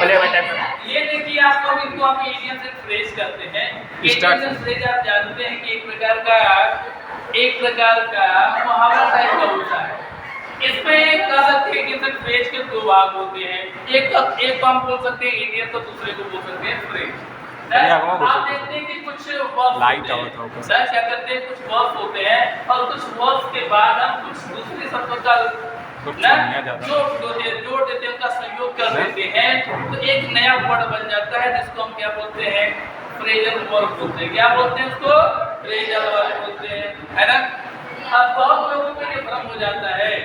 ये देखिए आप लोग इनको हम एलियन से फ्रेज करते हैं। एलियन से फ्रेज आप जानते हैं कि एक प्रकार का मुहावरा टाइप का होता है। इसमें कह सकते हैं कि फ्रेज के दो भाग होते हैं। एक को हम बोल सकते हैं एलियन, तो दूसरे को बोल सकते हैं फ्रेज। आप देखते हैं कि कुछ वर्ड्स क्या करते हैं, कुछ वर्ड्स होते हैं और कुछ वर्ड्स के बाद हम कुछ दूसरे शब्दों का जोड़ देते हैं, उनका संयोग कर देते हैं, तो एक नया वर्ड बन जाता है जिसको हम क्या बोलते हैं, फ्रेजल वर्ब बोलते हैं। क्या बोलते हैं उसको? फ्रेजल वर्ब बोलते हैं, है ना। अब बहुत लोगों को ये भ्रम हो जाता है,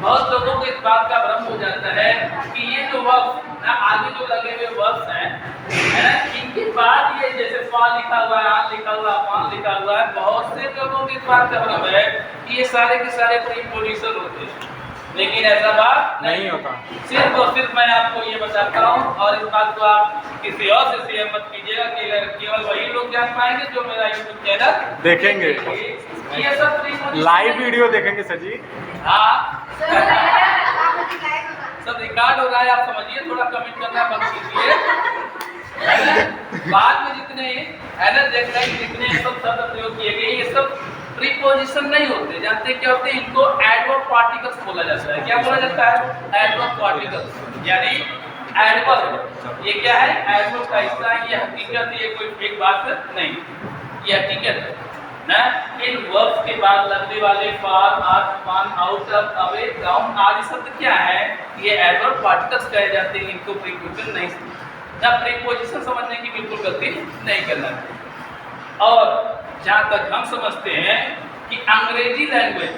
बहुत लोगों को इस बात का भ्रम हो जाता है कि ये जो वर्ब ना आगे जो लगे हुए वर्ब्स हैं, है ना, इनके बाद ये जैसे फा लिखा हुआ है, आन लिखा हुआ है, पान लिखा हुआ है, बहुत से लोगों को इस बात का भ्रम है कि ये सारे के सारे प्रीपोजिशन होते हैं, लेकिन ऐसा बात नहीं होता। सिर्फ और सिर्फ मैं आपको ये बताता हूँ और इस बात को आप किसी और से शेयर मत कीजिएगा कि केवल वही लोग जान पाएंगे जो मेरा यूट्यूब चैनल देखेंगे। ये सब लाइव वीडियो देखेंगे सर जी। हाँ सब रिकॉर्ड हो रहा है, आप समझिए, थोड़ा कमेंट करना बंद कीजिए। बाद में जितने जितने सब शब्द प्रयोग किए गए, ये सब प्रीपोजिशन नहीं होते। जानते क्या होते हैं? इनको एडवर्ब पार्टिकल्स बोला जाता है। क्या बोला जाता है? एडवर्ब पार्टिकल्स, यानी एडवर्ब। ये क्या है? एडवर्ब का हिस्सा है, ये हकीकत है, ये कोई फेक बात नहीं, ये हकीकत है ना। इन वर्ब्स के बाद लगने वाले फॉर, आर, पान, आउट, अप, अवे, डाउन आदि शब्द क्या है? ये एडवर्ब पार्टिकल्स कहे जाते हैं। इनको प्रीपोजिशन नहीं, ना प्रीपोजिशन समझने की बिल्कुल गलती नहीं करना है। और जहाँ तक हम समझते हैं कि अंग्रेजी लैंग्वेज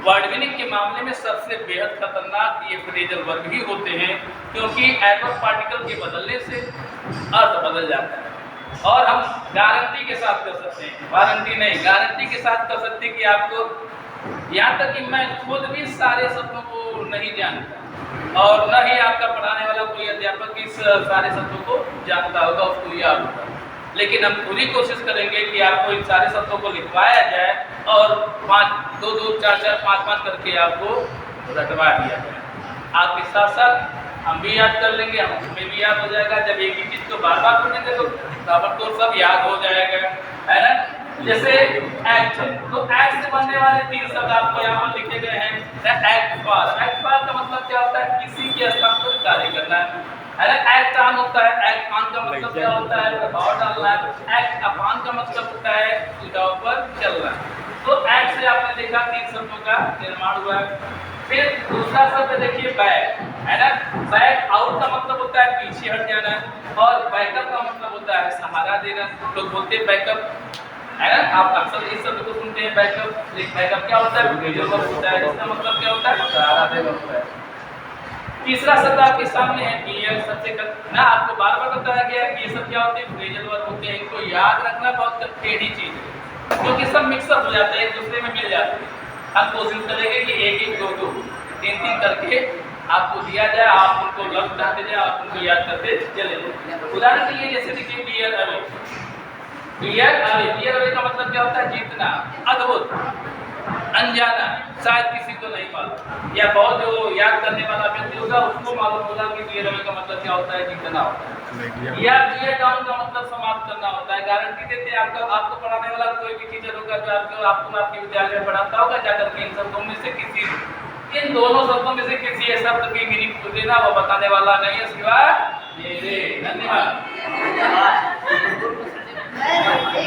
वर्ड मीनिंग के मामले में सबसे बेहद खतरनाक ये फ्रेजल वर्ब ही होते हैं, क्योंकि एडवर्ब पार्टिकल के बदलने से अर्थ बदल जाता है। और हम गारंटी के साथ कर सकते हैं, वारंटी नहीं, गारंटी के साथ कर सकते हैं कि आपको, यहाँ तक कि मैं खुद भी सारे शब्दों को नहीं जानता और न ही आपका पढ़ाने वाला कोई अध्यापक इस सारे शब्दों को जानता होगा, उसको याद होगा, लेकिन हम पूरी कोशिश करेंगे कि आपको इन सारे शब्दों को लिखवाया जाए और 2-2, 4-4, 5-5 करके आपको रटवा दिया जाए। आपके साथ साथ हम भी याद कर लेंगे, हमें भी याद हो जाएगा। जब एक ही चीज को बार बार सुनेंगे तो तो सब याद हो जाएगा, है ना। जैसे एक्ट है, तो एक्ट से बनने वाले 3 शब्द आपको यहाँ पर लिखे गए हैं। एक्ट फॉर, एक्ट फॉर का मतलब क्या होता है? किसी के स्थान पर कार्य करना है ना। एक्ट ऑन होता है, एक्ट ऑन का मतलब क्या होता है? प्रभाव डालना है। एक्ट अपॉन का मतलब होता है सुझाव पर चलना। तो एक्ट से आपने देखा 3 शब्दों का निर्माण हुआ है। फिर दूसरा शब्द देखिए बैक, है ना। बैक आउट का मतलब होता है पीछे हट जाना, और बैकअप का मतलब होता है सहारा देना। लोग बोलते हैं बैकअप, है ना, आप अक्सर इस शब्द को सुनते हैं बैकअप। बैकअप क्या होता है? फ्रेजल वर्ब होता है, इसका मतलब क्या होता है? सहारा देना होता है। तीसरा शब्द आपके सामने है बियर। सबसे ना आपको बार बार बताया गया है कि ये सब क्या होते हैं? फ्रेजल वर्ब होते हैं। इनको याद रखना बहुत टेढ़ी चीज है, क्योंकि सब मिक्सअप हो जाते हैं, एक दूसरे में मिल जाते हैं। हम कोशिश करेंगे कि 1-1, 2-2, 3-3 करके आपको दिया जाए, आप उनको लफ्ज बताते जाए, आप उनको याद करते चले जाए। उदाहरण के लिए जैसे देखिए bear away, bear away, bear away का मतलब क्या होता है? जीतना, अद्भुत, अनजाना, शायद किसी को नहीं मालूम, या बहुत जो याद करने वाला व्यक्ति होगा उसको मालूम होगा कि बियर अवे का मतलब क्या होता है? जीतना होता है। या बियर डाउन का मतलब समाप्त करना होता है। गारंटी देते हैं आपको पढ़ाने वाला कोई भी टीचर होगा जो आपको आपके विद्यालय में पढ़ाता होगा, जाकर के इन शब्दों में से किसी, इन दोनों शब्दों में से किसी एक शब्द की मीनिंग पूछ देना, वो बताने वाला नहीं है सिवाय मेरे। धन्यवाद।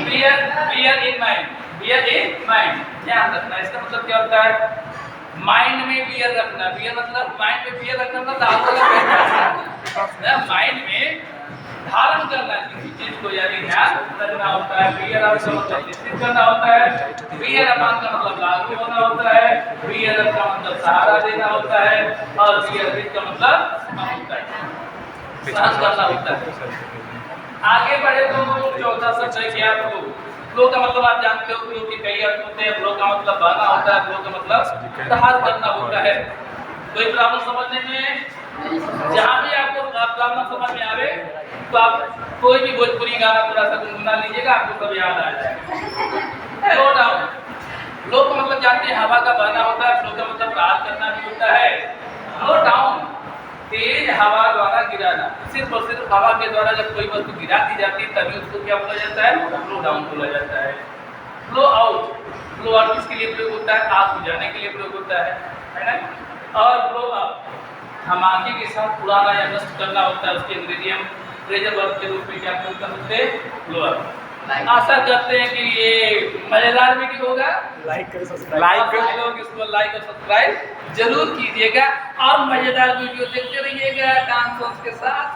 Bear in mind, bear in mind, ध्यान रखना। इसका मतलब क्या होता है? माइंड में बियर रखना। बियर मतलब माइंड में बियर रखना मतलब माइंड में धारण करना किसी चीज को, यानी ध्यान रखना होता है। बियर का मतलब निश्चित करना होता है। बियर अपान का मतलब लागू होना होता है। बियर का मतलब सहारा देना होता है। और बियर का मतलब होता है सहन करना होता है। आगे बढ़े तो चौथा शब्द है क्या? फ्लो का मतलब आप जानते हो, फ्लो के कई अर्थ होते हैं। फ्लो का मतलब बहना होता है, फ्लो का मतलब धार करना होता है। कोई प्रॉब्लम समझने में, जहाँ भी आपको प्रॉब्लम समझ में आवे तो आप कोई भी भोजपुरी गाना थोड़ा सा गुनगुना लीजिएगा, आपको सब याद आ जाएगा। फ्लो डाउन, फ्लो का मतलब जानते हैं हवा का बहना होता है। फ्लो का मतलब प्रहार करना भी होता है। फ्लो डाउन, तेज हवा द्वारा गिराना, सिर्फ और सिर्फ हवा के द्वारा जब कोई वस्तु गिरा दी जाती है तभी उसको क्या बोला जाता है? फ्लो डाउन बोला जाता है। फ्लो आउट, फ्लो आउट किसके लिए प्रयोग होता है? आग बुझाने के लिए प्रयोग होता है ना। और फ्लो अप धमाके के साथ उड़ाना या नष्ट करना होता है, उसके अंग्रेजी हम फ्रेजल वर्ब के रूप में क्या प्रयोग कर सकते हैं? Flow up. आशा करते हैं कि ये मजेदार वीडियो होगा। लाइक करें, आप सब्सक्राइब सभी लोग इसको लाइक और सब्सक्राइब जरूर कीजिएगा और मजेदार वीडियो देखते रहिएगा डांस के साथ।